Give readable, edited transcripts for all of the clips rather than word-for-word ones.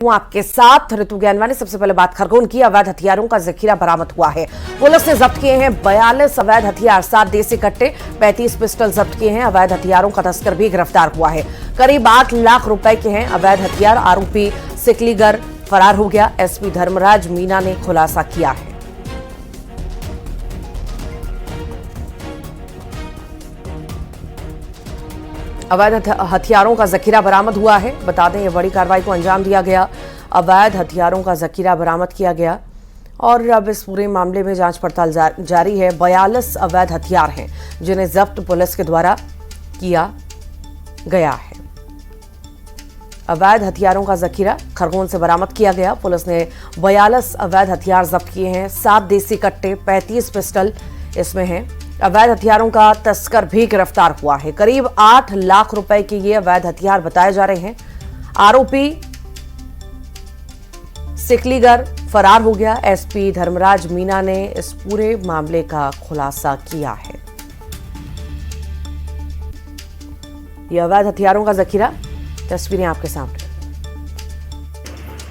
हूं आपके साथ ऋतु ज्ञानवानी। सबसे पहले बात खरगोन की। अवैध हथियारों का जखीरा बरामद हुआ है। पुलिस ने जब्त किए हैं 42 अवैध हथियार, 7 देसी कट्टे, 35 पिस्टल जब्त किए हैं। अवैध हथियारों का तस्कर भी गिरफ्तार हुआ है। करीब 8 लाख रुपए के हैं अवैध हथियार। आरोपी सिकलीगर फरार हो गया। एसपी धर्मराज मीना ने खुलासा किया है। अवैध हथियारों का जखीरा बरामद हुआ है। बता दें, यह बड़ी कार्रवाई को अंजाम दिया गया। अवैध हथियारों का जखीरा बरामद किया गया और अब इस पूरे मामले में जांच पड़ताल जारी है। 42 अवैध हथियार हैं जिन्हें जब्त पुलिस के द्वारा किया गया है। अवैध हथियारों का जखीरा खरगोन से बरामद किया गया। पुलिस ने 42 अवैध हथियार जब्त किए हैं। 7 देसी कट्टे, 35 पिस्टल इसमें हैं। अवैध हथियारों का तस्कर भी गिरफ्तार हुआ है। करीब 8 लाख रुपए के ये अवैध हथियार बताए जा रहे हैं। आरोपी सिकलीगर फरार हो गया। एसपी धर्मराज मीना ने इस पूरे मामले का खुलासा किया है। ये अवैध हथियारों का जखीरा, तस्वीरें आपके सामने।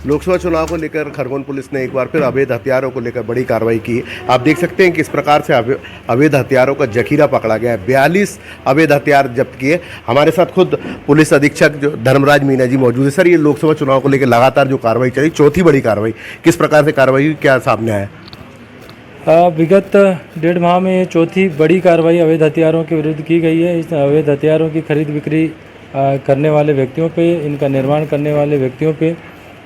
लोकसभा चुनाव को लेकर खरगोन पुलिस ने एक बार फिर अवैध हथियारों को लेकर बड़ी कार्रवाई की। आप देख सकते हैं कि इस प्रकार से अवैध हथियारों का जखीरा पकड़ा गया है। 42 अवैध हथियार जब्त किए। हमारे साथ खुद पुलिस अधीक्षक जो धर्मराज मीना जी मौजूद है। सर, ये लोकसभा चुनाव को लेकर लगातार जो कार्रवाई चली, चौथी बड़ी कार्रवाई, किस प्रकार से कार्रवाई हुई, क्या सामने आया? विगत 1.5 माह में चौथी बड़ी कार्रवाई अवैध हथियारों के विरुद्ध की गई है। इस अवैध हथियारों की खरीद बिक्री करने वाले व्यक्तियों पे, इनका निर्माण करने वाले व्यक्तियों पे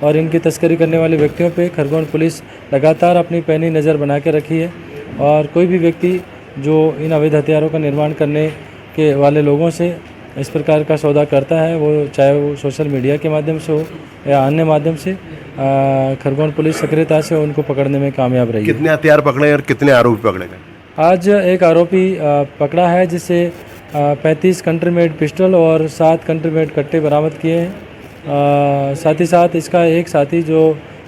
और इनकी तस्करी करने वाले व्यक्तियों पे खरगोन पुलिस लगातार अपनी पैनी नज़र बना के रखी है। और कोई भी व्यक्ति जो इन अवैध हथियारों का निर्माण करने के वाले लोगों से इस प्रकार का सौदा करता है, वो चाहे वो सोशल मीडिया के माध्यम से हो या अन्य माध्यम से, खरगोन पुलिस सक्रियता से उनको पकड़ने में कामयाब रही है। कितने हथियार पकड़े और कितने आरोपी पकड़े गए? आज एक आरोपी पकड़ा है जिससे 35 कंट्री मेड पिस्टल और 7 कंट्री मेड कट्टे बरामद किए हैं। साथ ही साथ इसका एक साथी जो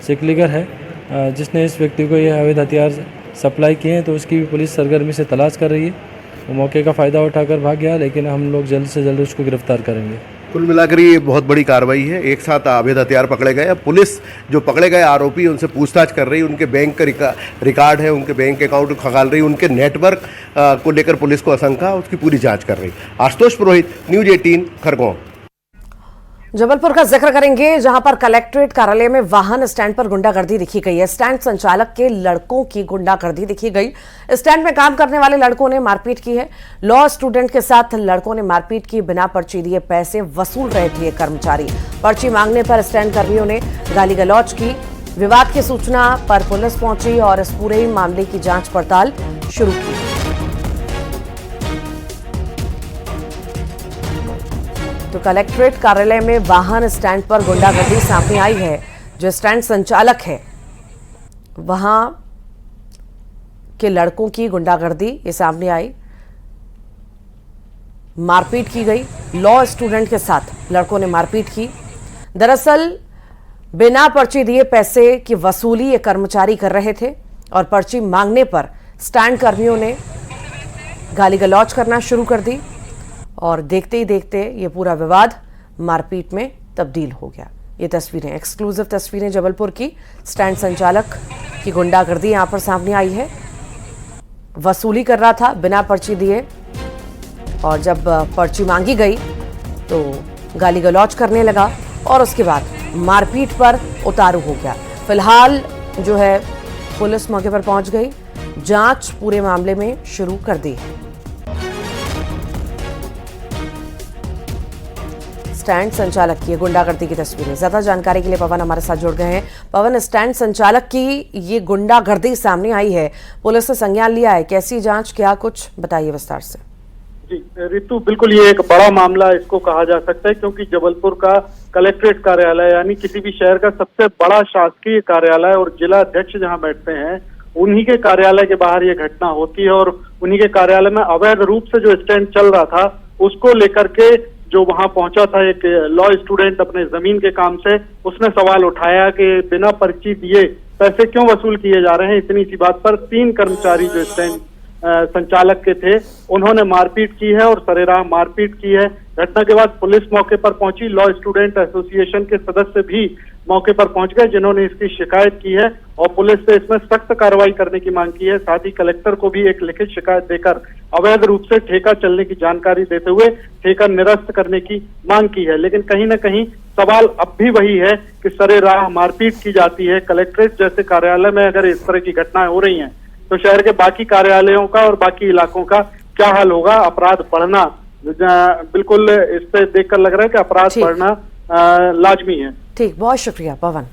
सिकलीगर है, जिसने इस व्यक्ति को यह अवैध हथियार सप्लाई किए हैं, तो उसकी भी पुलिस सरगर्मी से तलाश कर रही है। वो मौके का फ़ायदा उठाकर भाग गया, लेकिन हम लोग जल्द से जल्द उसको गिरफ्तार करेंगे। कुल मिलाकर ये बहुत बड़ी कार्रवाई है। एक साथ अवैध हथियार पकड़े गए। अब पुलिस जो पकड़े गए आरोपी उनसे पूछताछ कर रही है। उनके बैंक का रिकॉर्ड है, उनके बैंक अकाउंट खंगाल रही है, उनके नेटवर्क को लेकर पुलिस को आशंका, उसकी पूरी जांच कर रही है। आशुतोष पुरोहित, न्यूज़ 18 खरगोन। जबलपुर का जिक्र करेंगे, जहां पर कलेक्ट्रेट कार्यालय में वाहन स्टैंड पर गुंडागर्दी दिखी गई है। स्टैंड संचालक के लड़कों की गुंडागर्दी दिखी गई। स्टैंड में काम करने वाले लड़कों ने मारपीट की है। लॉ स्टूडेंट के साथ लड़कों ने मारपीट की। बिना पर्ची दिए पैसे वसूल रहे थे कर्मचारी। पर्ची मांगने पर स्टैंड कर्मियों ने गाली गलौज की। विवाद की सूचना पर पुलिस पहुंची और इस पूरे मामले की जांच पड़ताल शुरू की। तो कलेक्ट्रेट कार्यालय में वाहन स्टैंड पर गुंडागर्दी सामने आई है। जो स्टैंड संचालक है वहां के लड़कों की गुंडागर्दी ये सामने आई। मारपीट की गई। लॉ स्टूडेंट के साथ लड़कों ने मारपीट की। दरअसल बिना पर्ची दिए पैसे की वसूली ये कर्मचारी कर रहे थे और पर्ची मांगने पर स्टैंड कर्मियों ने गाली गलौज करना शुरू कर दी और देखते ही देखते ये पूरा विवाद मारपीट में तब्दील हो गया। ये तस्वीरें, एक्सक्लूसिव तस्वीरें जबलपुर की। स्टैंड संचालक की गुंडागर्दी यहां पर सामने आई है। वसूली कर रहा था बिना पर्ची दिए और जब पर्ची मांगी गई तो गाली गलौज करने लगा और उसके बाद मारपीट पर उतारू हो गया। फिलहाल जो है पुलिस मौके पर पहुंच गई। जांच पूरे मामले में शुरू कर दी है। स्टैंड संचालक की गुंडागर्दी की तस्वीरें। ज्यादा जानकारी के लिए पवन हमारे साथ जुड़ गए हैं। पवन, स्टैंड संचालक की ये गुंडागर्दी सामने आई है, पुलिस ने संज्ञान लिया है, कैसी जांच, क्या कुछ बताइए विस्तार से। जी ऋतु, बिल्कुल ये एक बड़ा मामला इसको कहा जा सकता है, क्योंकि जबलपुर का कलेक्ट्रेट कार्यालय यानी किसी भी शहर का सबसे बड़ा शासकीय कार्यालय और जिला अध्यक्ष जहां बैठते हैं, उन्हीं के कार्यालय के बाहर ये घटना होती है। और उन्हीं के कार्यालय में अवैध रूप से जो स्टैंड चल रहा था उसको लेकर के जो वहां पहुंचा था एक लॉ स्टूडेंट अपने जमीन के काम से, उसने सवाल उठाया कि बिना पर्ची दिए पैसे क्यों वसूल किए जा रहे हैं। इतनी सी बात पर 3 कर्मचारी जो स्टैंड संचालक के थे उन्होंने मारपीट की है और सरेराह मारपीट की है। घटना के बाद पुलिस मौके पर पहुंची। लॉ स्टूडेंट एसोसिएशन के सदस्य भी मौके पर पहुंच गए, जिन्होंने इसकी शिकायत की है और पुलिस से इसमें सख्त कार्रवाई करने की मांग की है। साथ ही कलेक्टर को भी एक लिखित शिकायत देकर अवैध रूप से ठेका चलने की जानकारी देते हुए ठेका निरस्त करने की मांग की है। लेकिन कहीं न कहीं सवाल अब भी वही है कि सरेराह मारपीट की जाती है। कलेक्ट्रेट जैसे कार्यालय में अगर इस तरह की घटनाएं हो रही हैं तो शहर के बाकी कार्यालयों का और बाकी इलाकों का क्या हाल होगा। अपराध बढ़ना बिल्कुल इस पे देखकर लग रहा है कि अपराध बढ़ना लाजमी है। ठीक, बहुत शुक्रिया पवन।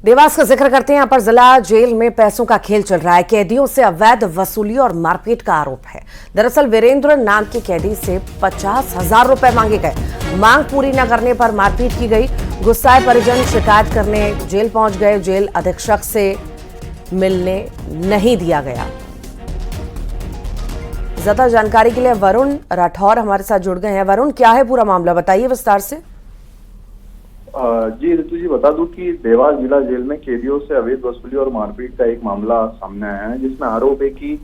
देवास का जिक्र करते हैं। यहाँ पर जिला जेल में पैसों का खेल चल रहा है। कैदियों से अवैध वसूली और मारपीट का आरोप है। दरअसल वीरेंद्र नाम के कैदी से 50,000 रुपए मांगे गए। मांग पूरी न करने पर मारपीट की गई। गुस्साए परिजन शिकायत करने जेल पहुंच गए। जेल अधीक्षक से मिलने नहीं दिया गया। ज्यादा जानकारी के लिए वरुण राठौर हमारे साथ जुड़ गए हैं। वरुण, क्या है पूरा मामला, बताइए विस्तार से। जी ऋतु जी, बता दूं कि देवास जिला जेल में कैदियों से अवैध वसूली और मारपीट का एक मामला सामने आया है, जिसमें आरोप है कि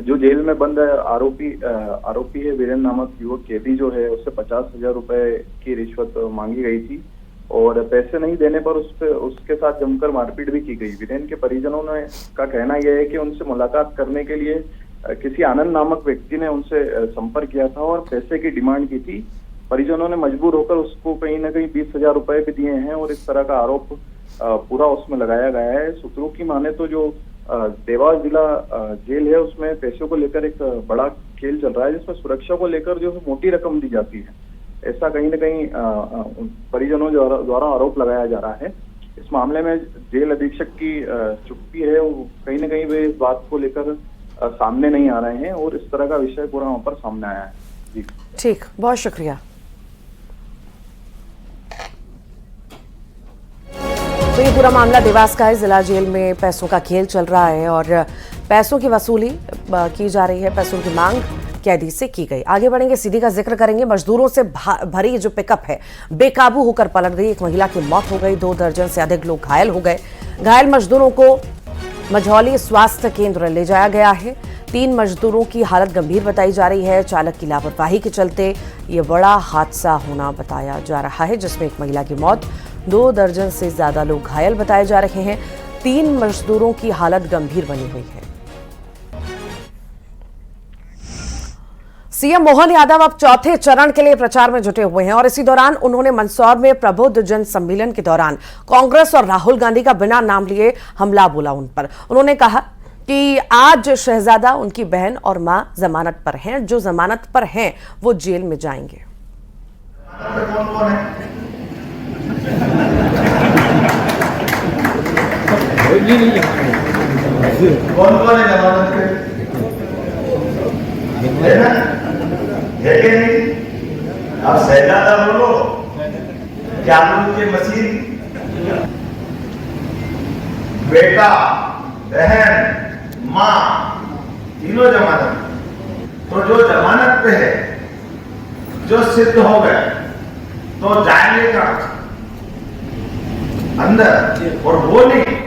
जो जेल में बंद आरोपी है वीरेंद्र नामक युवक कैदी जो है, उससे 50,000 रुपए की रिश्वत मांगी गई थी और पैसे नहीं देने पर उसके साथ जमकर मारपीट भी की गई। वीरेंद्र के परिजनों ने का कहना यह है कि उनसे मुलाकात करने के लिए किसी आनंद नामक व्यक्ति ने उनसे संपर्क किया था और पैसे की डिमांड की थी। परिजनों ने मजबूर होकर उसको कहीं ना कहीं 20,000 रुपए भी दिए हैं और इस तरह का आरोप पूरा उसमें लगाया गया है। सूत्रों की माने तो जो देवास जिला जेल है उसमें पैसों को लेकर एक बड़ा खेल चल रहा है, जिसमें सुरक्षा को लेकर जो मोटी रकम दी जाती है, ऐसा कहीं ना कहीं परिजनों द्वारा आरोप लगाया जा रहा है। इस मामले में जेल अधीक्षक की चुप्पी है, कहीं ना कहीं वे इस बात को लेकर सामने नहीं आ रहे हैं और इस तरह का विषय पूरा वहां पर सामने आया है। जी ठीक, बहुत शुक्रिया। तो ये पूरा मामला देवास का है। जिला जेल में पैसों का खेल चल रहा है और पैसों की वसूली की जा रही है। पैसों की मांग कैदी से की गई। आगे बढ़ेंगे, सीधी का जिक्र करेंगे। मजदूरों से भरी जो पिकअप है बेकाबू होकर पलट गई। एक महिला की मौत हो गई। 2 दर्जन से अधिक लोग घायल हो गए। घायल मजदूरों को मझौली स्वास्थ्य केंद्र ले जाया गया है। 3 मजदूरों की हालत गंभीर बताई जा रही है। चालक की लापरवाही के चलते ये बड़ा हादसा होना बताया जा रहा है, जिसमें एक महिला की मौत, 2 दर्जन से ज्यादा लोग घायल बताए जा रहे हैं। 3 मजदूरों की हालत गंभीर बनी हुई है। सीएम मोहन यादव अब चौथे चरण के लिए प्रचार में जुटे हुए हैं और इसी दौरान उन्होंने मंदसौर में प्रबुद्ध जन सम्मेलन के दौरान कांग्रेस और राहुल गांधी का बिना नाम लिए हमला बोला उन पर। उन्होंने कहा कि आज शहजादा, उनकी बहन और मां जमानत पर हैं। जो जमानत पर हैं वो जेल में जाएंगे। कौन है जमानत पे? है ना? है कि नहीं? अब शहजादा बोलो, कानून की मशीन, बेटा, बहन, माँ, तीनों जमानत। तो जो जमानत पे है, जो सिद्ध हो गए तो जाएंगे कहाँ? अंदर। और वो नहीं